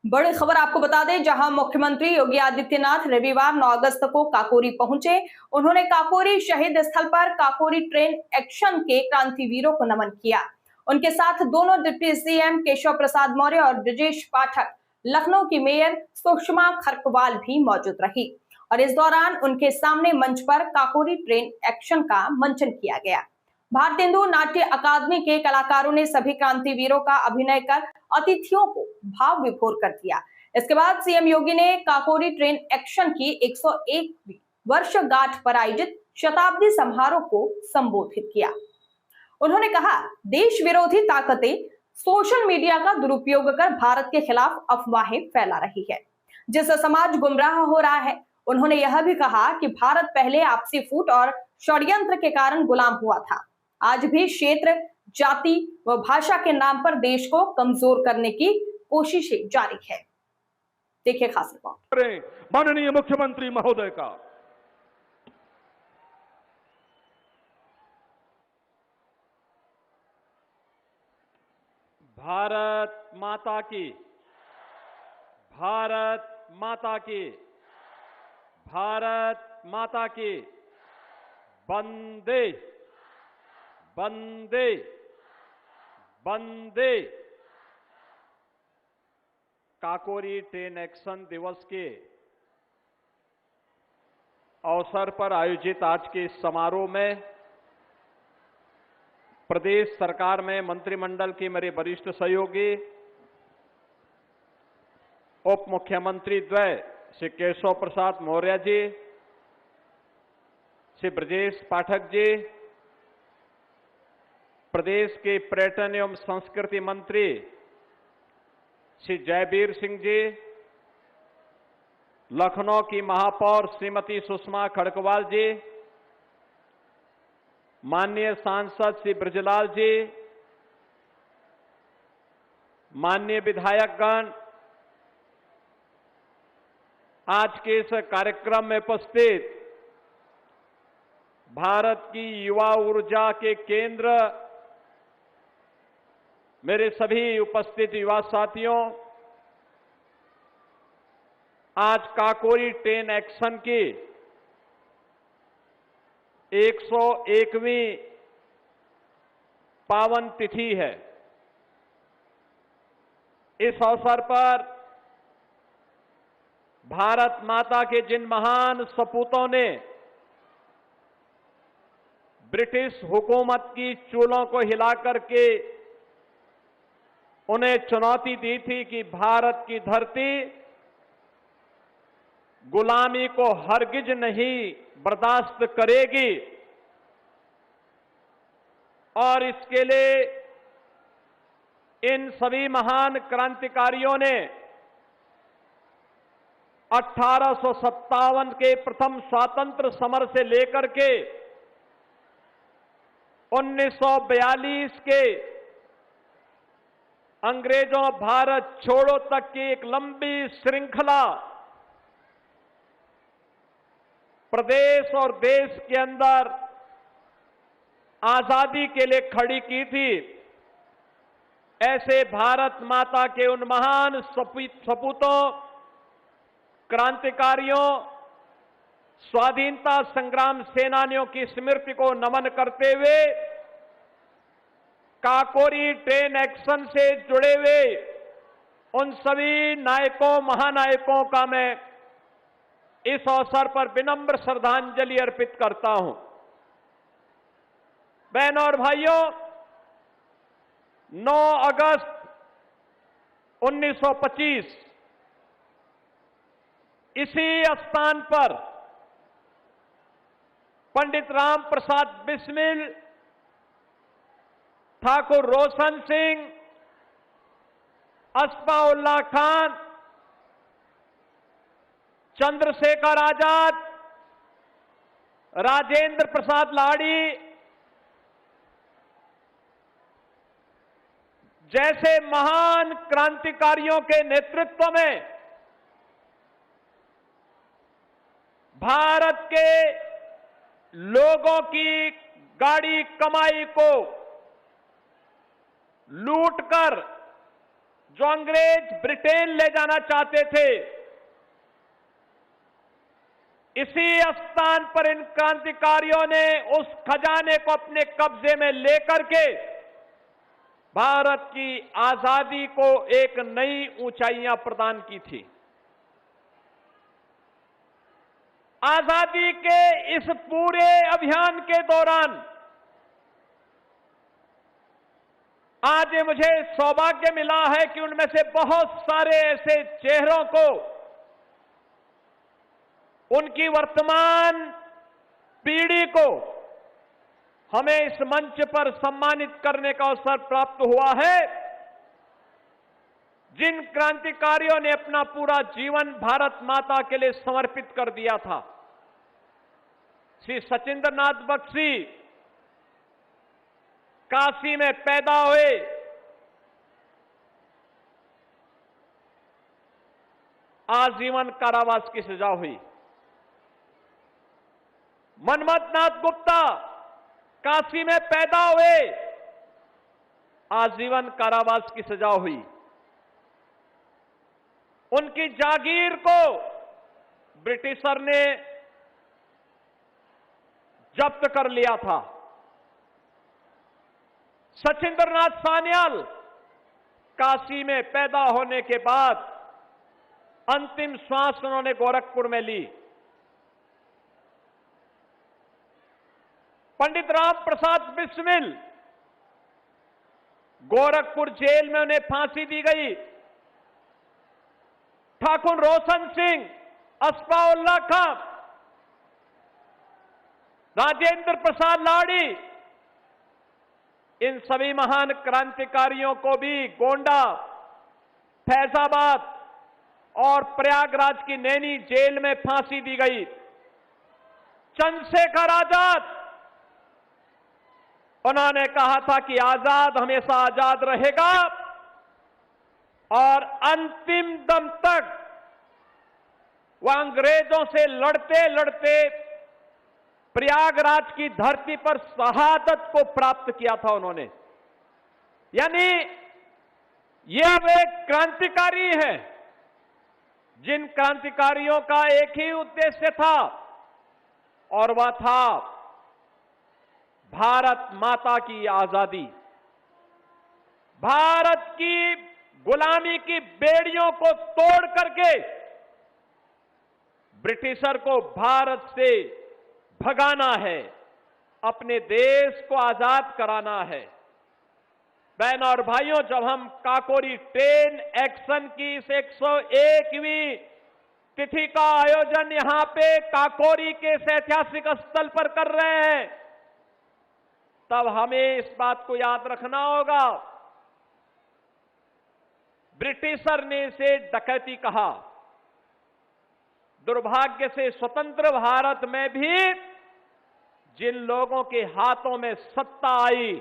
बड़ी खबर आपको बता दें, जहां मुख्यमंत्री योगी आदित्यनाथ रविवार 9 अगस्त को काकोरी पहुंचे। उन्होंने काकोरी शहीद स्थल पर काकोरी ट्रेन एक्शन के क्रांतिवीरों को नमन किया। उनके साथ दोनों डिप्टी सीएम केशव प्रसाद मौर्य और ब्रजेश पाठक, लखनऊ की मेयर सुषमा खरकवाल भी मौजूद रही और इस दौरान उनके सामने मंच पर काकोरी ट्रेन एक्शन का मंचन किया गया। भारतेंदु नाट्य अकादमी के कलाकारों ने सभी क्रांतिवीरों का अभिनय कर अतिथियों को भाव विभोर कर दिया। इसके बाद सीएम योगी ने काकोरी ट्रेन एक्शन की 101वीं वर्षगांठ पर आयोजित शताब्दी समारोह को संबोधित किया। उन्होंने कहा, देश विरोधी ताकतें सोशल मीडिया का दुरुपयोग कर भारत के खिलाफ अफवाहें फैला रही है, जिससे समाज गुमराह हो रहा है। उन्होंने यह भी कहा कि भारत पहले आपसी फूट और षड्यंत्र के कारण गुलाम हुआ था। आज भी क्षेत्र, जाति व भाषा के नाम पर देश को कमजोर करने की कोशिशें जारी है। देखिए खास रिपोर्ट। माननीय मुख्यमंत्री महोदय का भारत माता की, भारत माता की, भारत माता की, वंदे वंदे वंदे। काकोरी ट्रेन एक्शन दिवस के अवसर पर आयोजित आज के इस समारोह में प्रदेश सरकार में मंत्रिमंडल के मेरे वरिष्ठ सहयोगी, उप मुख्यमंत्री द्वय श्री केशव प्रसाद मौर्य जी, श्री ब्रजेश पाठक जी, प्रदेश के पर्यटन एवं संस्कृति मंत्री श्री जयवीर सिंह जी, लखनऊ की महापौर श्रीमती सुषमा खड़कवाल जी, माननीय सांसद श्री ब्रजलाल जी, माननीय विधायकगण, आज के इस कार्यक्रम में उपस्थित भारत की युवा ऊर्जा के केंद्र, मेरे सभी उपस्थित युवा साथियों, आज काकोरी ट्रेन एक्शन की 101वीं पावन तिथि है। इस अवसर पर भारत माता के जिन महान सपूतों ने ब्रिटिश हुकूमत की चूलों को हिला करके उन्हें चुनौती दी थी कि भारत की धरती गुलामी को हरगिज नहीं बर्दाश्त करेगी, और इसके लिए इन सभी महान क्रांतिकारियों ने 1857 के प्रथम स्वातंत्र समर से लेकर के 1942 के अंग्रेजों भारत छोड़ो तक की एक लंबी श्रृंखला प्रदेश और देश के अंदर आजादी के लिए खड़ी की थी। ऐसे भारत माता के उन महान सपूतों, क्रांतिकारियों, स्वाधीनता संग्राम सेनानियों की स्मृति को नमन करते हुए काकोरी ट्रेन एक्शन से जुड़े हुए उन सभी नायकों, महानायकों का मैं इस अवसर पर विनम्र श्रद्धांजलि अर्पित करता हूं। बहनों और भाइयों, 9 अगस्त 1925 इसी स्थान पर पंडित राम प्रसाद बिस्मिल, ठाकुर रोशन सिंह, अस्फाउल्लाह खान, चंद्रशेखर आजाद, राजेंद्र प्रसाद लाड़ी जैसे महान क्रांतिकारियों के नेतृत्व में भारत के लोगों की गाड़ी कमाई को लूटकर जो अंग्रेज ब्रिटेन ले जाना चाहते थे, इसी स्थान पर इन क्रांतिकारियों ने उस खजाने को अपने कब्जे में लेकर के भारत की आजादी को एक नई ऊंचाइयां प्रदान की थी। आजादी के इस पूरे अभियान के दौरान आज मुझे सौभाग्य मिला है कि उनमें से बहुत सारे ऐसे चेहरों को उनकी वर्तमान पीढ़ी को हमें इस मंच पर सम्मानित करने का अवसर प्राप्त हुआ है, जिन क्रांतिकारियों ने अपना पूरा जीवन भारत माता के लिए समर्पित कर दिया था। श्री सचिंद्र नाथ बख्शी काशी में पैदा हुए, आजीवन कारावास की सजा हुई। मनमथ नाथ गुप्ता काशी में पैदा हुए, आजीवन कारावास की सजा हुई। उनकी जागीर को ब्रिटिशर ने जब्त कर लिया था। सचिंद्र नाथ सान्याल काशी में पैदा होने के बाद अंतिम श्वास उन्होंने गोरखपुर में ली। पंडित राम प्रसाद बिस्मिल गोरखपुर जेल में उन्हें फांसी दी गई। ठाकुर रोशन सिंह, अस्फाउल्लाह खां, राजेंद्र प्रसाद लाड़ी, इन सभी महान क्रांतिकारियों को भी गोंडा, फैजाबाद और प्रयागराज की नैनी जेल में फांसी दी गई। चंद्रशेखर आजाद, उन्होंने कहा था कि आजाद हमेशा आजाद रहेगा और अंतिम दम तक वह अंग्रेजों से लड़ते लड़ते प्रयागराज की धरती पर शहादत को प्राप्त किया था उन्होंने। यानी ये वे क्रांतिकारी हैं जिन क्रांतिकारियों का एक ही उद्देश्य था और वह था भारत माता की आजादी, भारत की गुलामी की बेड़ियों को तोड़ करके ब्रिटिशर को भारत से भगाना है, अपने देश को आजाद कराना है। बहनों और भाइयों, जब हम काकोरी ट्रेन एक्शन की इस 101वीं तिथि का आयोजन यहां पे काकोरी के इस ऐतिहासिक स्थल पर कर रहे हैं, तब हमें इस बात को याद रखना होगा, ब्रिटिशर ने इसे डकैती कहा। दुर्भाग्य से स्वतंत्र भारत में भी जिन लोगों के हाथों में सत्ता आई,